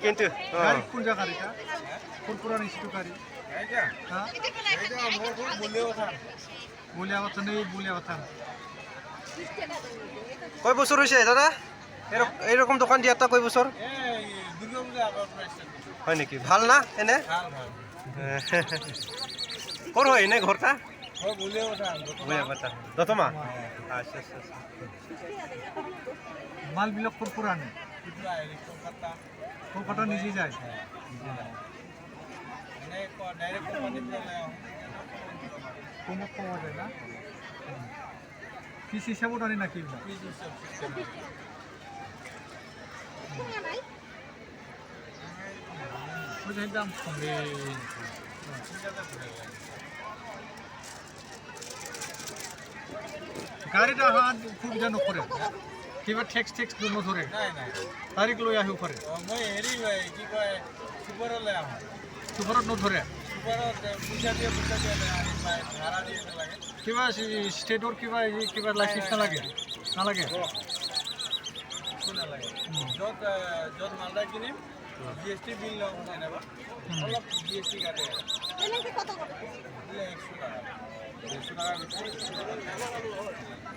কিন্তু গাড়ি কোন জায়গার এটা কোন পুরানি সিটু গাড়ি হ্যাঁ বলিয়া কথা নেই বলিয়া কথা কয় বছর হয়েছে দাদা এইরকম দোকান দিয়া কয় বছর হয় নেকি ভাল না এনে ক'ৰ হয় এনে ঘৰটা দতমা আচ্ছা আচ্ছা মালবিলাক কোন পুরানি কলকাতা নিজে যায় কমত পাওয়া যায় না পিস হিসাবও টানি নাকি দাম সঙ্গে গাড়ীটা হাত সুবিধা নকৰে কিবা টেক্স নধৰে তাৰিখ লৈ আহিব পাৰে চুপাৰত নধৰে কিবা ষ্টেটৰ কিবা লাইচেন্স নালাগে য'ত মালদা কিনিম GST বিল লওঁ এনেবা অলপ GST কাটে 100 টাকা 100 টাকা